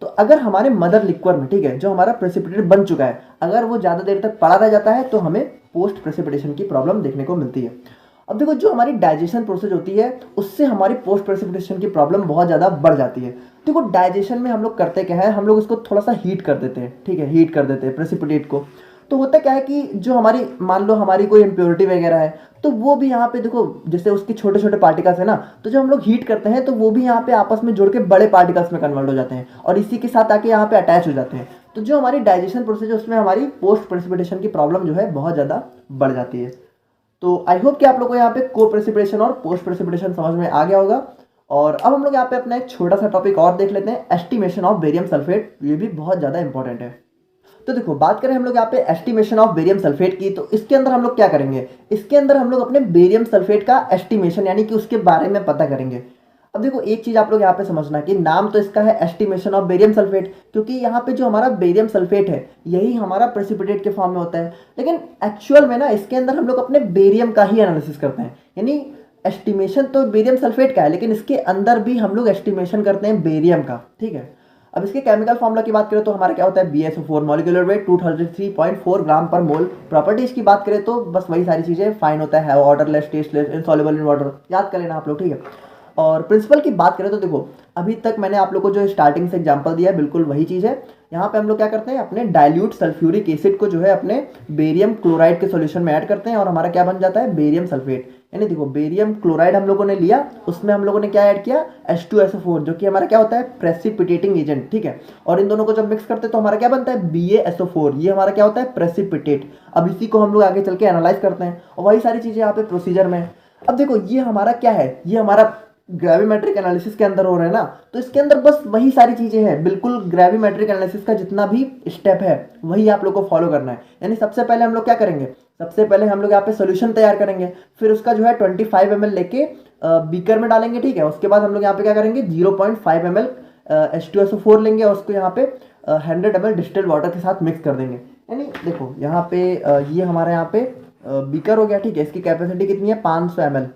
तो अगर हमारे मदर लिक्वर में, ठीक है, जो हमारा प्रेसिपिटेट बन चुका है, अगर वो ज़्यादा देर तक पड़ा रह जाता है तो हमें पोस्ट प्रेसिपिटेशन की प्रॉब्लम देखने को मिलती है। अब देखो जो हमारी डाइजेशन प्रोसेस होती है उससे हमारी पोस्ट प्रेसिपिटेशन की प्रॉब्लम बहुत ज़्यादा बढ़ जाती है। देखो डाइजेशन में हम लोग करते क्या है, हम लोग इसको थोड़ा सा हीट कर देते हैं, ठीक है, हीट कर देते हैं प्रेसिपिटेट को। तो होता क्या है कि जो हमारी मान लो हमारी कोई इम्प्योरिटी वगैरह है तो वो भी यहाँ पे देखो जैसे उसके छोटे छोटे पार्टिकल्स है ना, तो जब हम लोग हीट करते हैं तो वो भी यहाँ पे आपस में जुड़ के बड़े पार्टिकल्स में कन्वर्ट हो जाते हैं और इसी के साथ आके यहाँ पे अटैच हो जाते हैं। तो जो हमारी डाइजेशन प्रोसेस है उसमें हमारी पोस्ट प्रेसिपिटेशन की प्रॉब्लम जो है बहुत ज़्यादा बढ़ जाती है। तो आई होप कि आप लोग को यहाँ पे को प्रेसिपिटेशन और पोस्ट प्रेसिपिटेशन समझ में आ गया होगा। और अब हम लोग यहाँ पे अपना एक छोटा सा टॉपिक और देख लेते हैं, एस्टिमेशन ऑफ बेरियम सल्फेट। ये भी बहुत ज़्यादा इंपॉर्टेंट है। तो देखो बात करें हम लोग यहाँ पे एस्टिमेशन ऑफ बेरियम सल्फेट की, तो इसके अंदर हम लोग क्या करेंगे, इसके अंदर हम लोग अपने बेरियम सल्फेट का एस्टिमेशन यानी कि उसके बारे में पता करेंगे। अब देखो एक चीज़ आप लोग यहाँ पे समझना कि नाम तो इसका है एस्टिमेशन ऑफ बेरियम सल्फेट, क्योंकि यहाँ पे जो हमारा बेरियम सल्फेट है यही हमारा प्रेसिपिटेट के फॉर्म में होता है, लेकिन एक्चुअल में ना इसके अंदर हम लोग अपने बेरियम का ही एनालिसिस करते हैं। यानी एस्टिमेशन तो बेरियम सल्फेट का है लेकिन इसके अंदर भी हम लोग एस्टिमेशन करते हैं बेरियम का, ठीक है। अब इसके केमिकल फॉर्मूला की बात करें तो हमारा क्या होता है, BSO4 मॉलिक्यूलर वेट 233.4 ग्राम पर मोल। प्रॉपर्टीज की बात करें तो बस वही सारी चीज़ें, फाइन होता है, odourless, tasteless, insoluble in water, याद कर लेना आप लोग, ठीक है। और प्रिंसिपल की बात करें तो देखो अभी तक मैंने आप लोग को जो स्टार्टिंग से एग्जांपल दिया है बिल्कुल वही चीज़ है। यहाँ पे हम लोग क्या करते हैं, अपने डाइल्यूट सल्फ्यूरिक एसिड को जो है अपने बेरियम क्लोराइड के सॉल्यूशन में ऐड करते हैं और हमारा क्या बन जाता है, बेरियम सल्फेट। यानी देखो बेरियम क्लोराइड हम लोगों ने लिया, उसमें हम लोगों ने क्या ऐड किया, H2SO4, जो कि हमारा क्या होता है, प्रेसिपिटेटिंग एजेंट, ठीक है। और इन दोनों को जब मिक्स करते हैं तो हमारा क्या बनता है, BaSO4, ये हमारा क्या होता है, प्रेसिपिटेट। अब इसी को हम लोग आगे चल के एनालाइज करते हैं और वही सारी चीज़ें यहाँ पे प्रोसीजर में। अब देखो ये हमारा क्या है, ये हमारा ग्रेविमेट्रिक एनालिसिस के अंदर हो रहा है ना, तो इसके अंदर बस वही सारी चीज़ें हैं, बिल्कुल ग्रेविमेट्रिक एनालिसिस का जितना भी स्टेप है वही आप लोग को फॉलो करना है। यानी सबसे पहले हम लोग क्या करेंगे, सबसे पहले हम लोग यहाँ पे सोल्यूशन तैयार करेंगे, फिर उसका जो है 25 ml लेके बीकर में डालेंगे, ठीक है। उसके बाद हम लोग यहाँ पे क्या करेंगे, 0.5 ml H2SO4 लेंगे और उसको यहाँ पे 100 ml डिस्टिल्ड वाटर के साथ मिक्स कर देंगे। यानी देखो यहाँ पे ये हमारे यहाँ पे बीकर हो गया, ठीक है। इसकी कैपेसिटी कितनी है, 500 ml,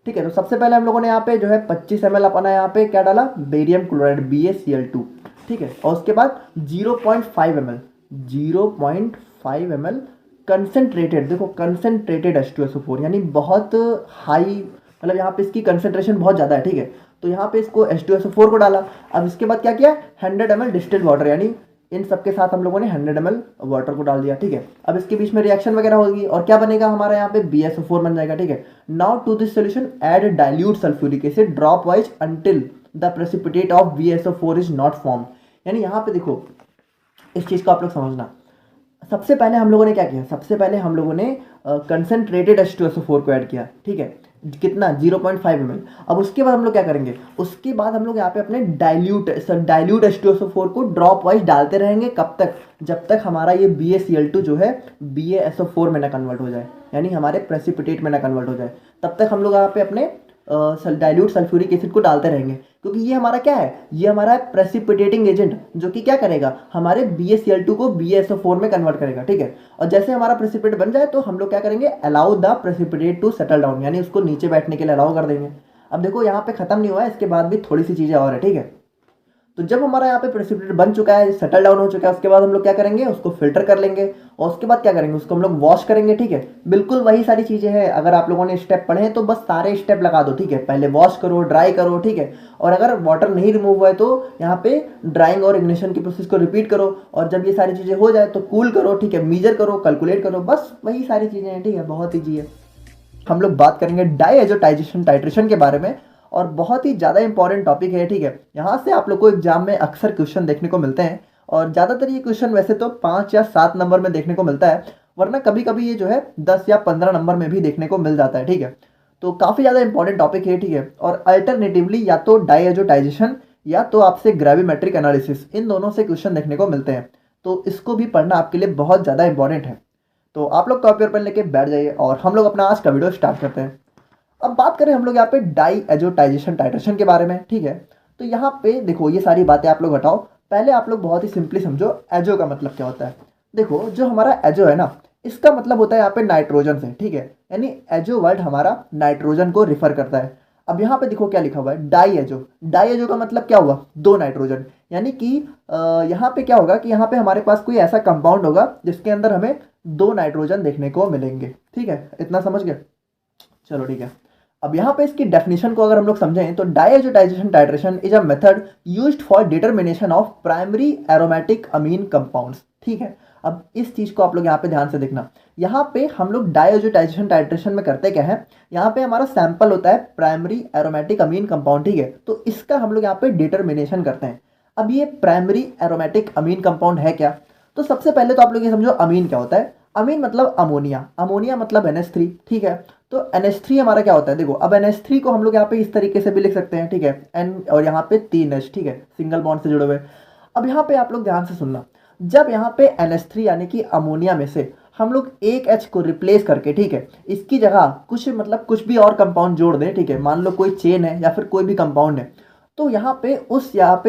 ठीक है। तो सबसे पहले हम लोगों ने यहाँ पे जो है 25 ml अपना यहाँ पे क्या डाला, बेरियम क्लोराइड BaCl2, ठीक है। और उसके बाद 0.5 ml कंसेंट्रेटेड, देखो कंसेंट्रेटेड H2SO4, यानी बहुत हाई, मतलब यहाँ पे इसकी कंसेंट्रेशन बहुत ज़्यादा है, ठीक है। तो यहाँ पे इसको H2SO4 को डाला। अब इसके बाद क्या किया, 100 ml डिस्टिल्ड वाटर, यानी इन सबके साथ हम लोगों ने 100 ml वाटर को डाल दिया, ठीक है। अब इसके बीच में रिएक्शन वगैरह होगी और क्या बनेगा, हमारा यहाँ पे BSO4 बन जाएगा, ठीक है। Now to this solution add dilute sulphuric acid drop wise until the precipitate of BSO4 is not form. यानी यहाँ पे देखो इस चीज़ को आप लोग समझना, सबसे पहले हम लोगों ने क्या किया, सबसे पहले हम लोगों ने कंसेंट्रेटेड H2SO4 को ऐड किया, ठीक है। कितना 0.5 ml। अब उसके बाद हम लोग क्या करेंगे, उसके बाद हम लोग यहाँ पे अपने डाइल्यूट H2SO4 को ड्रॉप वाइज डालते रहेंगे। कब तक, जब तक हमारा ये BaCl2 जो है BaSO4 में ना कन्वर्ट हो जाए, यानी हमारे प्रेसिपिटेट में ना कन्वर्ट हो जाए, तब तक हम लोग यहाँ पे अपने डाइल्यूट सल्फ्यूरिक एसिड को डालते रहेंगे। क्योंकि ये हमारा क्या है, ये हमारा प्रेसिपिटेटिंग एजेंट जो कि क्या करेगा, हमारे BaCl2 को BaSO4 में कन्वर्ट करेगा, ठीक है। और जैसे हमारा प्रेसिपिटेट बन जाए तो हम लोग क्या करेंगे, allow the precipitate to settle down, यानी उसको नीचे बैठने के लिए अलाउ कर देंगे। अब देखो यहाँ पे खत्म नहीं हुआ है, इसके बाद भी थोड़ी सी चीज़ें और है, ठीक है। तो जब हमारा यहाँ पे प्रेसिपिटेट बन चुका है, सेटल डाउन हो चुका है, उसके बाद हम लोग क्या करेंगे, उसको फिल्टर कर लेंगे और उसके बाद क्या करेंगे, उसको हम लोग वॉश करेंगे, ठीक है। बिल्कुल वही सारी चीज़ें हैं, अगर आप लोगों ने स्टेप पढ़े हैं तो बस सारे स्टेप लगा दो, ठीक है। पहले वॉश करो, ड्राई करो, ठीक है। और अगर वाटर नहीं रिमूव हुआ है तो यहाँ पे ड्राइंग और इग्निशन की प्रोसेस को रिपीट करो, और जब ये सारी चीज़ें हो जाए तो कूल करो, ठीक है, मीजर करो, कैलकुलेट करो, बस वही सारी चीज़ें हैं, ठीक है। बहुत ईजी है। हम लोग बात करेंगे डाइएजोटाइजेशन टाइट्रेशन के बारे में, और बहुत ही ज़्यादा इंपॉर्टेंट टॉपिक है, ठीक है। यहाँ से आप लोग को एग्जाम में अक्सर क्वेश्चन देखने को मिलते हैं, और ज़्यादातर ये क्वेश्चन वैसे तो 5 या 7 नंबर में देखने को मिलता है, वरना कभी कभी ये जो है 10 या 15 नंबर में भी देखने को मिल जाता है, ठीक है। तो काफ़ी ज़्यादा इंपॉर्टेंट टॉपिक है, ठीक है। और अल्टरनेटिवली या तो डाइएजोटाइजेशन या तो आपसे ग्रेविमेट्रिक एनालिसिस, इन दोनों से क्वेश्चन देखने को मिलते हैं। तो इसको भी पढ़ना आपके लिए बहुत ज़्यादा इंपॉर्टेंट है। तो आप लोग कॉपी और पेन लेके बैठ जाइए और हम लोग अपना आज का वीडियो स्टार्ट करते हैं। अब बात करें हम लोग यहाँ पे डाइएजोटाइजेशन टाइट्रेशन के बारे में, ठीक है। तो यहाँ पे देखो ये सारी बातें आप लोग हटाओ, पहले आप लोग बहुत ही सिंपली समझो एजो का मतलब क्या होता है। देखो जो हमारा एजो है ना, इसका मतलब होता है यहाँ पे नाइट्रोजन से, ठीक है। यानी एजो वर्ड हमारा नाइट्रोजन को रिफर करता है। अब यहाँ पे देखो क्या लिखा हुआ है, डाइएजो। डाइएजो का मतलब क्या हुआ, 2 नाइट्रोजन। यानी कि यहाँ पे क्या होगा कि यहाँ पे हमारे पास कोई ऐसा कंपाउंड होगा जिसके अंदर हमें 2 नाइट्रोजन देखने को मिलेंगे, ठीक है। इतना समझ गए, चलो ठीक है। अब यहाँ पे इसकी डेफिनेशन को अगर हम लोग समझें तो diazotisation titration is a method used for determination of primary aromatic amine compounds, ठीक है। अब इस चीज को आप लोग यहाँ पे ध्यान से देखना, यहाँ पे हम लोग डाइएजोटाइजेशन टाइट्रेशन में करते क्या है, यहाँ पे हमारा सैंपल होता है प्राइमरी एरोमेटिक अमीन कंपाउंड, ठीक है। तो इसका हम लोग यहाँ पे डिटरमिनेशन करते हैं। अब ये प्राइमरी एरोमेटिक अमीन कंपाउंड है क्या, तो सबसे पहले तो आप लोग ये समझो अमीन क्या होता है। अमीन मतलब अमोनिया, अमोनिया मतलब NH3, ठीक है। तो NH3 हमारा क्या होता है, देखो अब NH3 को हम लोग यहाँ पे इस तरीके से भी लिख सकते हैं, ठीक है, N और यहाँ पे 3H, ठीक है, सिंगल बॉन्ड से जुड़े हुए। अब यहाँ पे आप लोग ध्यान से सुनना, जब यहाँ पे NH3 यानी कि अमोनिया में से हम लोग एक H को रिप्लेस करके, ठीक है, इसकी जगह कुछ मतलब कुछ भी और कंपाउंड जोड़ दें, ठीक है, मान लो कोई चेन है या फिर कोई भी कंपाउंड है, तो यहाँ पे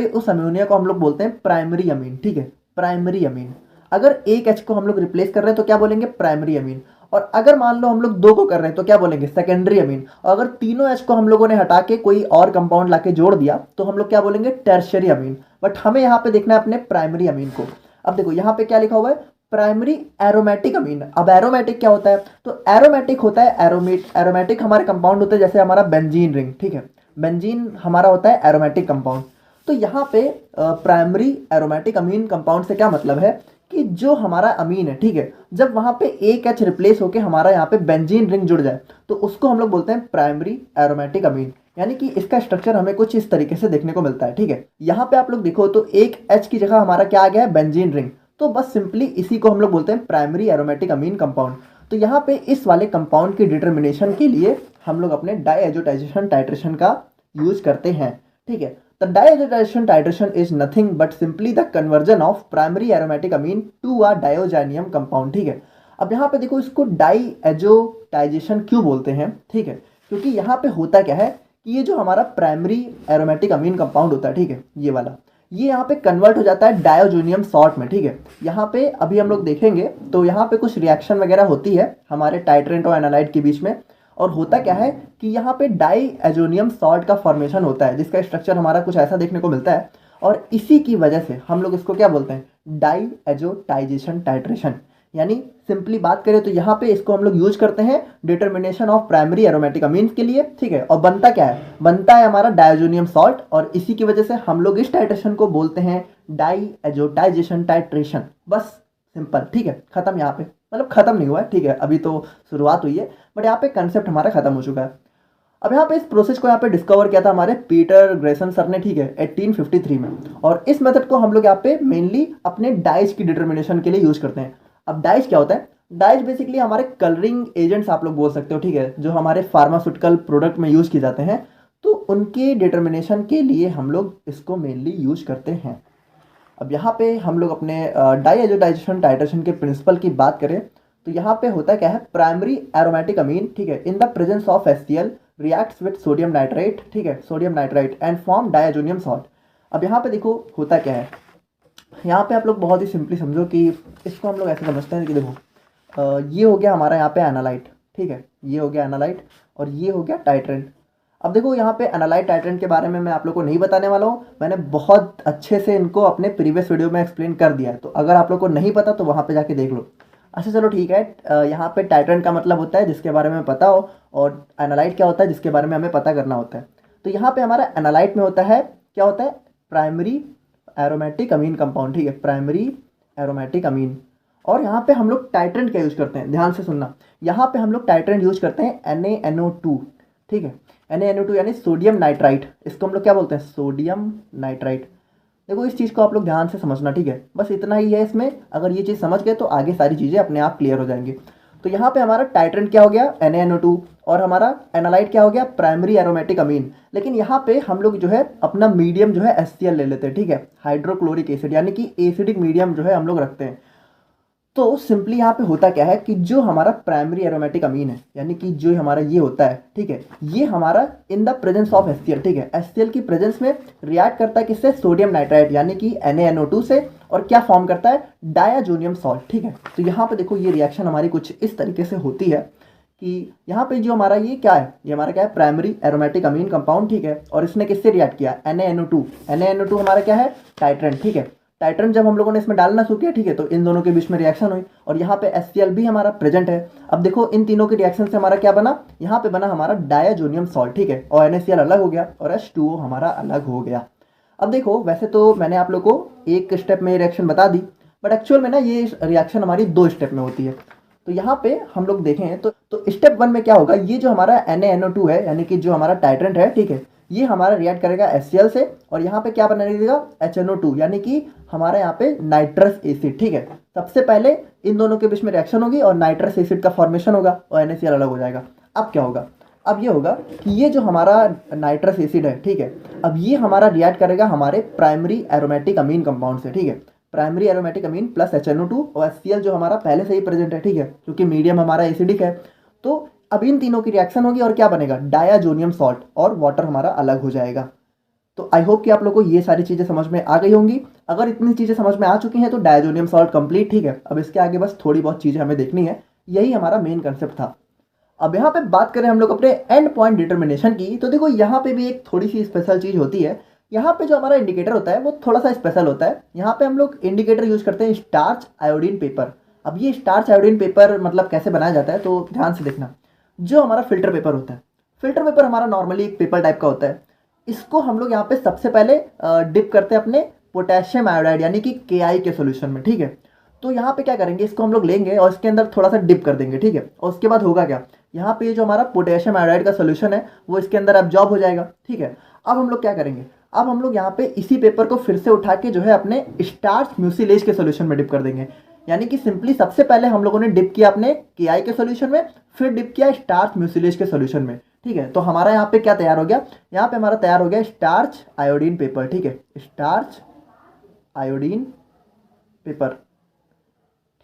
उस अमोनिया को हम लोग बोलते हैं प्राइमरी अमीन, ठीक है, प्राइमरी अमीन। अगर एक H को हम लोग रिप्लेस कर रहे हैं तो क्या बोलेंगे, प्राइमरी अमीन। और अगर मान लो हम लोग 2 को कर रहे हैं तो क्या बोलेंगे, सेकेंडरी अमीन। और अगर तीनों H को हम लोगों ने हटा के कोई और कंपाउंड लाके जोड़ दिया तो हम लोग क्या बोलेंगे, टर्शियरी अमीन। बट हमें यहाँ पे देखना है अपने प्राइमरी अमीन को। अब देखो यहाँ पे क्या लिखा हुआ है, प्राइमरी एरोमेटिक अमीन। अब एरोमेटिक क्या होता है, तो एरोमेटिक होता है एरोमेटिक हमारे कंपाउंड होते हैं, जैसे हमारा बेंजीन रिंग, ठीक है, बेंजीन हमारा होता है एरोमेटिक कंपाउंड। तो यहाँ पे प्राइमरी एरोमेटिक अमीन कंपाउंड से क्या मतलब है कि जो हमारा अमीन है, ठीक है, जब वहाँ पे एक H रिप्लेस होके हमारा यहाँ पे बेंजीन रिंग जुड़ जाए तो उसको हम लोग बोलते हैं प्राइमरी एरोमेटिक अमीन। यानी कि इसका स्ट्रक्चर हमें कुछ इस तरीके से देखने को मिलता है, ठीक है। यहाँ पे आप लोग देखो तो एक H की जगह हमारा क्या आ गया है, बेंजीन रिंग। तो बस सिंपली इसी को हम लोग बोलते हैं प्राइमरी एरोमेटिक अमीन कंपाउंड। तो यहाँ पे इस वाले कंपाउंड की डिटर्मिनेशन के लिए हम लोग अपने डाइएजोटाइजेशन टाइट्रेशन का यूज करते हैं, ठीक है। The diazotization titration is nothing but simply the conversion of primary aromatic amine to a diazonium compound, ठीक है। अब यहाँ पे देखो इसको डाइएजोटाइजेशन क्यों बोलते हैं, ठीक है, क्योंकि यहाँ पे होता क्या है कि ये जो हमारा प्राइमरी एरोमेटिक अमीन कंपाउंड होता है, ठीक है, ये वाला, ये यहाँ पे कन्वर्ट हो जाता है डायोजोनियम सॉल्ट में, ठीक है। यहाँ पे अभी हम लोग देखेंगे तो यहाँ पे कुछ रिएक्शन वगैरह होती है हमारे टाइट्रेंट और एनालाइट के बीच में, और होता क्या है कि यहाँ पे डाईएजोनियम सॉल्ट का फॉर्मेशन होता है, जिसका स्ट्रक्चर हमारा कुछ ऐसा देखने को मिलता है, और इसी की वजह से हम लोग इसको क्या बोलते हैं, डाइएजोटाइजेशन टाइट्रेशन। यानी सिंपली बात करें तो यहाँ पे इसको हम लोग यूज करते हैं determination of primary aromatic amines के लिए, ठीक है। और बनता क्या है, बनता है हमारा डायोजोनियम सॉल्ट, और इसी की वजह से हम लोग इस टाइट्रेशन को बोलते हैं डाइएजोटाइजेशन टाइट्रेशन। बस सिंपल, ठीक है, खत्म। यहाँ पे मतलब खत्म नहीं हुआ है, ठीक है, अभी तो शुरुआत हुई है, बट यहाँ पे कंसेप्ट हमारा खत्म हो चुका है। अब यहाँ पे इस प्रोसेस को यहाँ पे डिस्कवर किया था हमारे पीटर ग्रेसन सर ने, ठीक है, 1853 में। और इस मेथड को हम लोग यहाँ पे मेनली अपने डाइज की डिटर्मिनेशन के लिए यूज करते हैं। अब डाइज क्या होता है, डाइज बेसिकली हमारे कलरिंग एजेंट्स आप लोग बोल सकते हो, ठीक है, जो हमारे फार्मास्यूटिकल प्रोडक्ट में यूज़ किए जाते हैं, तो उनके डिटर्मिनेशन के लिए हम लोग इसको मेनली यूज करते हैं। अब यहाँ पे हम लोग अपने डाइएजोटाइजेशन टाइट्रेशन के प्रिंसिपल की बात करें तो यहाँ पे होता क्या है, प्राइमरी एरोमेटिक अमीन, ठीक है, in the presence of HCl reacts with sodium nitrite, ठीक है, sodium nitrite and form diazonium salt. अब यहाँ पे देखो होता क्या है, यहाँ पे आप लोग बहुत ही सिंपली समझो कि इसको हम लोग ऐसे समझते हैं कि देखो ये हो गया हमारा यहाँ पे एनालाइट, ठीक है, ये हो गया एनालाइट और ये हो गया टाइट्रेंट। अब देखो यहाँ पे एनालाइट टाइट्रेंट के बारे में मैं आप लोग को नहीं बताने वाला हूँ, मैंने बहुत अच्छे से इनको अपने प्रीवियस वीडियो में एक्सप्लेन कर दिया है, तो अगर आप लोग को नहीं पता तो वहाँ पे जाके देख लो। अच्छा चलो ठीक है, यहाँ पे टाइट्रेंट का मतलब होता है जिसके बारे में पता हो, और एनालाइट क्या होता है जिसके बारे में हमें पता करना होता है। तो यहाँ पे हमारा एनालाइट में होता है, क्या होता है, प्राइमरी एरोमेटिक अमीन कंपाउंड, ठीक है, प्राइमरी एरोमेटिक अमीन। और यहाँ पे हम लोग टाइट्रेंट क्या यूज करते हैं, ध्यान से सुनना, यहाँ पे हम लोग टाइट्रेंट यूज करते हैं NaNO2, ठीक है, NaNO2 यानी सोडियम नाइट्राइट, इसको हम लोग क्या बोलते हैं, सोडियम नाइट्राइट। देखो इस चीज़ को आप लोग ध्यान से समझना, ठीक है, बस इतना ही है इसमें, अगर ये चीज़ समझ गए तो आगे सारी चीज़ें अपने आप क्लियर हो जाएंगी। तो यहाँ पे हमारा टाइट्रेंट क्या हो गया, NaNO2, और हमारा एनालाइट क्या हो गया, प्राइमरी एरोमेटिक अमीन। लेकिन यहाँ पे हम लोग जो है अपना मीडियम जो है HCl ले लेते हैं, ठीक है, हाइड्रोक्लोरिक एसिड, यानी कि एसिडिक मीडियम जो है हम लोग रखते हैं। तो सिंपली यहाँ पे होता क्या है कि जो हमारा प्राइमरी एरोमेटिक अमीन है, यानी कि जो हमारा ये होता है, ठीक है, ये हमारा in the presence of HCl, ठीक है, HCl की प्रेजेंस में रिएक्ट करता है किससे, सोडियम नाइट्राइट यानी कि NaNO2 से, और क्या फॉर्म करता है, डायाजोनियम सॉल्ट, ठीक है। तो यहाँ पे देखो ये रिएक्शन हमारी कुछ इस तरीके से होती है कि यहाँ पे जो हमारा ये क्या है, ये हमारा क्या है, प्राइमरी एरोमेटिक अमीन कंपाउंड, ठीक है, और इसने किससे रिएक्ट किया, NaNO2 हमारा क्या है, टाइट्रेंट, ठीक है। टाइट्रेंट जब हम लोगों ने इसमें डालना शुरू किया, ठीक है, तो इन दोनों के बीच में रिएक्शन हुई और यहाँ पे HCl भी हमारा प्रेजेंट है। अब देखो इन तीनों के रिएक्शन से हमारा क्या बना, यहाँ पे बना हमारा डायाजोनियम सॉल्ट, ठीक है, और NaCl अलग हो गया और H2O हमारा अलग हो गया। अब देखो वैसे तो मैंने आप लोग को एक स्टेप में रिएक्शन बता दी, बट एक्चुअल में ना ये रिएक्शन हमारी 2 स्टेप में होती है। तो यहाँ पे हम लोग देखें तो स्टेप 1 में क्या होगा, ये जो हमारा NaNO2 है यानी कि जो हमारा टाइट्रेंट है, ठीक है, ये हमारा रिएक्ट करेगा HCl से, और यहाँ पे क्या बना देगा, HNO2 यानी कि हमारा यहाँ पे नाइट्रस एसिड, ठीक है। सबसे पहले इन दोनों के बीच में रिएक्शन होगी और नाइट्रस एसिड का फॉर्मेशन होगा और NaCl अलग हो जाएगा। अब क्या होगा, अब ये होगा कि ये जो हमारा नाइट्रस एसिड है, ठीक है, अब ये हमारा रिएक्ट करेगा हमारे प्राइमरी एरोमेटिक अमीन कंपाउंड से, ठीक है, प्राइमरी एरोमेटिक अमीन प्लस HNO2 और HCl जो हमारा पहले से ही प्रेजेंट है, ठीक है, क्योंकि मीडियम हमारा एसिडिक है। तो अब इन तीनों की रिएक्शन होगी और क्या बनेगा, डायाजोनियम सॉल्ट, और वाटर हमारा अलग हो जाएगा। तो आई होप कि आप लोग को ये सारी चीज़ें समझ में आ गई होंगी। अगर इतनी चीज़ें समझ में आ चुकी हैं तो डायजोनियम सॉल्ट कंप्लीट, ठीक है। अब इसके आगे बस थोड़ी बहुत चीज़ें हमें देखनी है, यही हमारा मेन कंसेप्ट था। अब यहाँ पे बात करें हम लोग अपने एंड पॉइंट डिटर्मिनेशन की, तो देखो यहाँ पे भी एक थोड़ी सी स्पेशल चीज़ होती है। यहाँ पे जो हमारा इंडिकेटर होता है वो थोड़ा सा स्पेशल होता है। यहाँ पे हम लोग इंडिकेटर यूज करते हैं स्टार्च आयोडीन पेपर। अब ये स्टार्च आयोडीन पेपर मतलब कैसे बनाया जाता है, तो ध्यान से देखना। जो हमारा फिल्टर पेपर होता है, फिल्टर पेपर हमारा नॉर्मली एक पेपर टाइप का होता है। इसको हम लोग यहाँ पे सबसे पहले डिप करते हैं अपने पोटेशियम आयोडाइड यानी कि KI के सोल्यूशन में, ठीक है। तो यहाँ पे क्या करेंगे, इसको हम लोग लेंगे और इसके अंदर थोड़ा सा डिप कर देंगे, ठीक है। और उसके बाद होगा क्या, यहाँ पे जो हमारा पोटेशियम आयोडाइड का सोल्यूशन है वो इसके अंदर एब्जॉर्ब हो जाएगा, ठीक है। अब हम लोग क्या करेंगे, अब हम लोग यहाँ पे इसी पेपर को फिर से उठा के जो है अपने स्टार्च म्यूसिलेज के सोल्यूशन में डिप कर देंगे। यानी कि सिंपली सबसे पहले हम लोगों ने डिप किया अपने KI के सोल्यूशन में, फिर डिप किया स्टार्च म्यूसिलेज के सोल्यूशन में, ठीक है। तो हमारा यहाँ पे क्या तैयार हो गया, यहाँ पे हमारा तैयार हो गया स्टार्च आयोडीन पेपर, ठीक है, स्टार्च आयोडीन पेपर,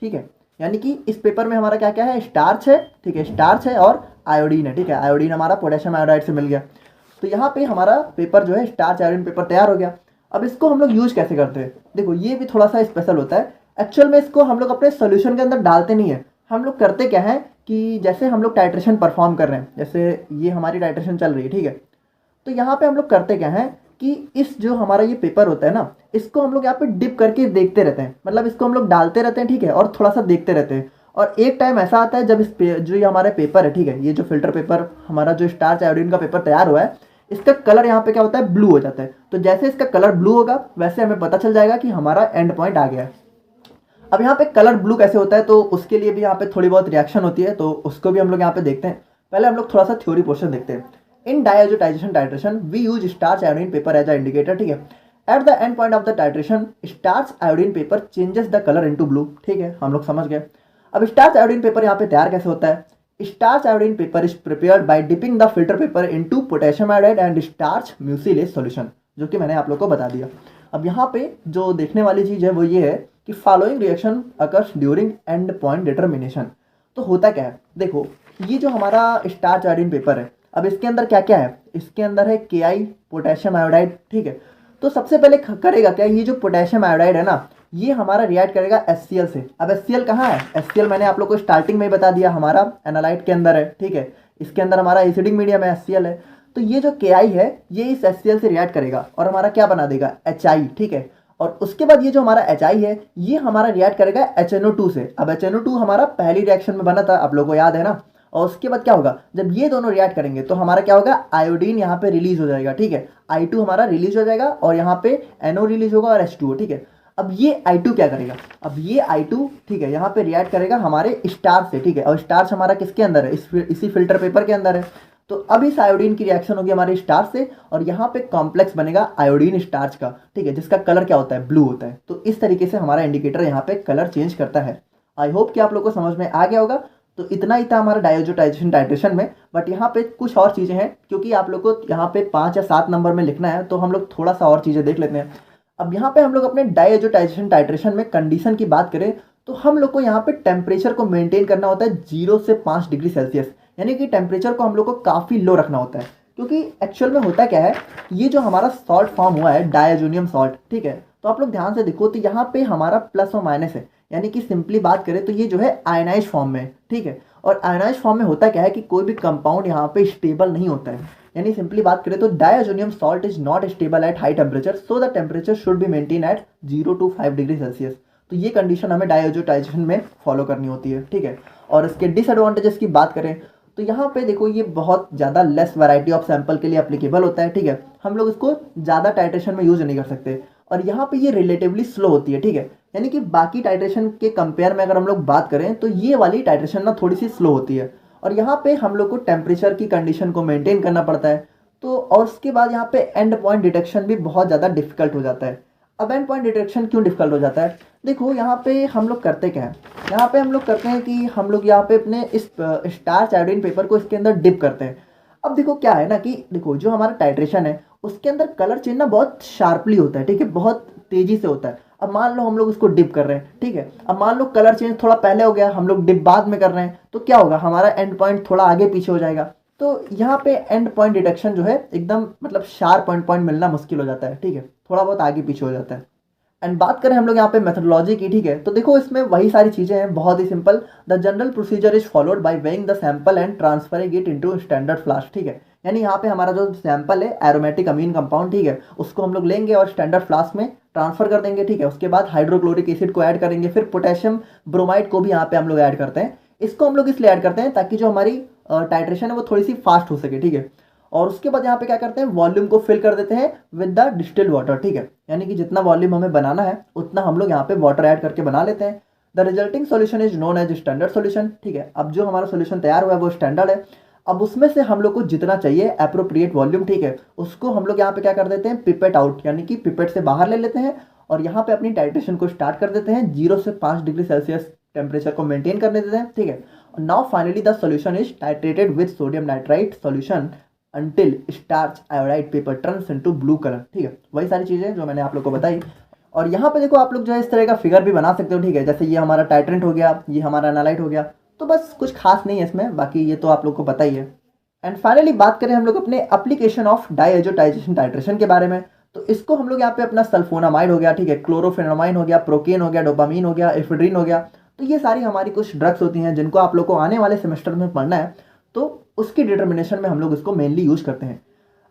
ठीक है। यानी कि इस पेपर में हमारा क्या क्या है, स्टार्च है, ठीक है, स्टार्च है और आयोडीन है, ठीक है। आयोडीन हमारा पोटेशियम आयोडाइड से मिल गया। तो यहाँ पे हमारा पेपर जो है स्टार्च आयोडीन पेपर तैयार हो गया। अब इसको हम लोग यूज कैसे करते हैं, देखो ये भी थोड़ा सा स्पेशल होता है। एक्चुअल में इसको हम लोग अपने सोल्यूशन के अंदर डालते नहीं है। हम लोग करते क्या है कि जैसे हम लोग टाइट्रेशन परफॉर्म कर रहे हैं, जैसे ये हमारी टाइट्रेशन चल रही है, ठीक है। तो यहाँ पे हम लोग करते क्या है कि इस जो हमारा ये पेपर होता है ना, इसको हम लोग यहाँ पे डिप करके देखते रहते हैं, मतलब इसको हम लोग डालते रहते हैं, ठीक है, और थोड़ा सा देखते रहते हैं। और एक टाइम ऐसा आता है जब जो ये हमारे पेपर है, ठीक है, ये जो फिल्टर पेपर हमारा जो स्टार्च आयोडीन का पेपर तैयार हुआ है, इसका कलर यहाँ पे क्या होता है, ब्लू हो जाता है। तो जैसे इसका कलर ब्लू होगा वैसे हमें पता चल जाएगा कि हमारा एंड पॉइंट आ गया है। अब यहाँ पे कलर ब्लू कैसे होता है, तो उसके लिए भी यहाँ पे थोड़ी बहुत रिएक्शन होती है, तो उसको भी हम लोग यहाँ पे देखते हैं। पहले हम लोग थोड़ा सा थ्योरी पोर्शन देखते हैं। In diazotization titration we use starch iodine paper as a indicator, ठीक है। At the end point of the titration starch iodine paper changes the colour into blue, ठीक है, हम लोग समझ गए। अब स्टार्च आयोडीन पेपर यहाँ पे तैयार कैसे होता है? Starch iodine paper is prepared by dipping the filter paper into potassium iodide and starch mucilage solution, जो कि मैंने आप लोग को बता दिया। अब यहाँ पे जो देखने वाली चीज़ है वो ये है कि following reaction occurs during and point determination. तो होता क्या है, देखो ये जो हमारा स्टार्च आयोडीन पेपर है, अब इसके अंदर क्या क्या है? इसके अंदर है KI पोटेशियम आयोडाइड, ठीक है। तो सबसे पहले करेगा क्या, ये जो पोटेशियम आयोडाइड है ना, ये हमारा रिएक्ट करेगा HCl से। अब HCl कहाँ है? HCl मैंने आप लोग को स्टार्टिंग में ही बता दिया, हमारा एनालाइट के अंदर है, ठीक है। इसके अंदर हमारा एसिडिक मीडियम है, HCl है। तो ये जो KI है ये इस HCl से रिएक्ट करेगा और हमारा क्या बना देगा? HI, ठीक है। और उसके बाद ये जो हमारा HI है ये हमारा रिएक्ट करेगा HNO2 से। अब HNO2 हमारा पहली रिएक्शन में बना था, आप लोगों को याद है ना। और उसके बाद क्या होगा, जब ये दोनों रिएक्ट करेंगे तो हमारा क्या होगा? आयोडीन यहाँ पे रिलीज हो जाएगा, ठीक है। I2 हमारा रिलीज हो जाएगा और यहाँ पे NO रिलीज होगा और H2O, ठीक है। अब ये I2 क्या करेगा? अब ये I2, ठीक है, यहाँ पे रिएक्ट करेगा हमारे स्टार्च से, ठीक है। और स्टार्च हमारा किसके अंदर है? इसी फिल्टर पेपर के अंदर है। तो अब इस आयोडीन की रिएक्शन होगी हमारे स्टार्च से और यहाँ पे कॉम्प्लेक्स बनेगा आयोडीन स्टार्च का, ठीक है, जिसका कलर क्या होता है? ब्लू होता है। तो इस तरीके से हमारा इंडिकेटर यहाँ पे कलर चेंज करता है। आई होप कि आप लोग को समझ में आ गया होगा। तो इतना ही था हमारा डायजोटाइजेशन टाइट्रेशन में, बट यहाँ पे कुछ और चीज़ें हैं, क्योंकि आप लोग को यहाँ पे 5 या 7 नंबर में लिखना है, तो हम लोग थोड़ा सा और चीज़ें देख लेते हैं। अब यहाँ पे हम लोग अपने डायजोटाइजेशन टाइट्रेशन में कंडीशन की बात करें तो हम लोग को यहाँ पे टेम्परेचर को मेंटेन करना होता है 0 से 5 डिग्री सेल्सियस, यानी कि टेम्परेचर को हम लोग को काफ़ी लो रखना होता है। क्योंकि एक्चुअल में होता क्या है, ये जो हमारा सॉल्ट फॉर्म हुआ है डायजोनियम सॉल्ट, ठीक है। तो आप लोग ध्यान से देखो तो यहाँ पे हमारा प्लस और माइनस है, यानी कि सिंपली बात करें तो ये जो है आयनाइज फॉर्म में, ठीक है। और आयनाइज फॉर्म में होता क्या है कि कोई भी कंपाउंड यहाँ पे स्टेबल नहीं होता है, यानी सिंपली बात करें तो diazonium salt is not stable at high temperature, so the temperature should be maintain at 0 to 5 degree Celsius. तो ये कंडीशन हमें डायजोटाइजेशन में फॉलो करनी होती है, ठीक है। और इसके डिसएडवांटेजेस की बात करें तो यहाँ पे देखो ये बहुत ज़्यादा लेस वैरायटी ऑफ सैंपल के लिए एप्लीकेबल होता है, ठीक है। हम लोग इसको ज़्यादा टाइट्रेशन में यूज़ नहीं कर सकते। और यहाँ पे ये रिलेटिवली स्लो होती है, ठीक है, यानी कि बाकी टाइट्रेशन के कंपेयर में अगर हम लोग बात करें तो ये वाली टाइट्रेशन ना थोड़ी सी स्लो होती है। और यहाँ पे हम लोग को टेम्परेचर की कंडीशन को मेंटेन करना पड़ता है। तो और उसके बाद यहाँ पे एंड पॉइंट डिटेक्शन भी बहुत ज़्यादा डिफिकल्ट हो जाता है। अब एंड पॉइंट डिटेक्शन क्यों डिफिकल्ट हो जाता है? देखो यहाँ पे हम लोग करते क्या है, यहाँ पे हम लोग करते हैं कि हम लोग यहाँ पे अपने इस स्टार्च आयोडीन पेपर को इसके अंदर डिप करते हैं। अब देखो क्या है ना कि देखो जो हमारा टाइट्रेशन है उसके अंदर कलर चेंज ना बहुत शार्पली होता है, ठीक है, बहुत तेजी से होता है। अब मान लो हम लोग इसको डिप कर रहे हैं, ठीक है। अब मान लो कलर चेंज थोड़ा पहले हो गया, हम लोग डिप बाद में कर रहे हैं, तो क्या होगा? हमारा एंड पॉइंट थोड़ा आगे पीछे हो जाएगा। तो यहाँ पे एंड पॉइंट डिटेक्शन जो है एकदम मतलब शार्प पॉइंट मिलना मुश्किल हो जाता है, ठीक है, थोड़ा बहुत आगे पीछे हो जाता है। एंड बात करें हम लोग यहाँ पे मेथोडोलॉजी की, ठीक है, तो देखो इसमें वही सारी चीज़ें हैं, बहुत ही simple. The general procedure is followed by weighing the sample and transferring it into standard flask, ठीक है। यानी यहाँ पे हमारा जो सैंपल है एरोमेटिक अमीन कंपाउंड, ठीक है, उसको हम लोग लेंगे और स्टैंडर्ड फ्लास्क में ट्रांसफर कर देंगे, ठीक है। उसके बाद हाइड्रोक्लोरिक एसिड को ऐड करेंगे, फिर पोटेशियम ब्रोमाइड को भी यहाँ पे हम लोग ऐड करते हैं। इसको हम लोग इसलिए ऐड करते हैं ताकि जो हमारी टाइट्रेशन है वो थोड़ी सी फास्ट हो सके, ठीक है। और उसके बाद यहाँ पे क्या करते हैं, वॉल्यूम को फिल कर देते हैं विद द डिस्टिल्ड वाटर, ठीक है, यानी कि जितना वॉल्यूम हमें बनाना है उतना हम लोग यहाँ पे वाटर ऐड करके बना लेते हैं। The resulting solution is known as standard solution, ठीक है। अब जो हमारा सॉल्यूशन तैयार हुआ है वो स्टैंडर्ड है। अब उसमें से हम लोग को जितना चाहिए एप्रोप्रिएट वॉल्यूम, ठीक है, उसको हम लोग यहाँ पे क्या कर देते हैं, पिपेट आउट, यानी कि पिपेट से बाहर ले लेते हैं और यहाँ पे अपनी टाइट्रेशन को स्टार्ट कर देते हैं 0 से 5 डिग्री सेल्सियस टेम्परेचर को मेंटेन करने देते हैं, ठीक है। Now finally the solution is titrated with sodium nitrite solution until starch iodide paper turns into blue color, ठीक है। वही सारी चीज़ें जो मैंने आप लोग को बताई। और यहाँ पे देखो आप लोग जो है इस तरह का फिगर भी बना सकते हो, ठीक है, जैसे ये हमारा टाइट्रेंट हो गया, ये हमारा एनालाइट हो गया। तो बस कुछ खास नहीं है इसमें, बाकी ये तो आप लोग को पता ही है। एंड फाइनली बात करें हम लोग अपने एप्लीकेशन ऑफ डायजोटाइजेशन टाइट्रेशन के बारे में, तो इसको हम लोग यहाँ पे अपना सल्फोनामाइड हो गया, ठीक है, क्लोरोफेनामाइन हो गया, प्रोकेन हो गया, डोपामीन हो गया, एफेड्रिन हो गया। तो ये सारी हमारी कुछ ड्रग्स होती हैं जिनको आप लोग को आने वाले सेमेस्टर में पढ़ना है, तो उसकी डिटर्मिनेशन में हम लोग इसको मेनली यूज करते हैं।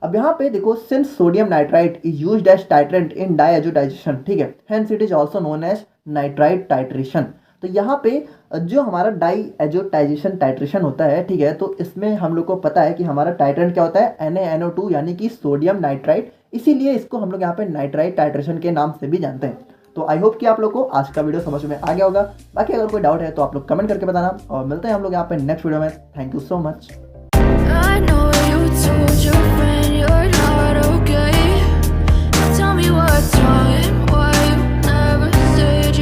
अब यहाँ पे देखो since sodium nitrite is used as titrant in diazotisation, ठीक है, hence it is also known as nitrite titration. तो यहाँ पे जो हमारा डायजोटाइजेशन टाइट्रेशन होता है, ठीक है, तो इसमें हम लोग को पता है कि हमारा टाइट्रेंट क्या होता है, NaNO2 यानी कि सोडियम नाइट्राइट, इसीलिए इसको हम लोग यहाँ पे नाइट्राइट टाइट्रेशन के नाम से भी जानते हैं। तो आई होप कि आप लोग को आज का वीडियो समझ में आ गया होगा। बाकी अगर कोई डाउट है तो आप लोग कमेंट करके बताना और मिलते हैं हम लोग यहाँ पे नेक्स्ट वीडियो में। Thank you so much.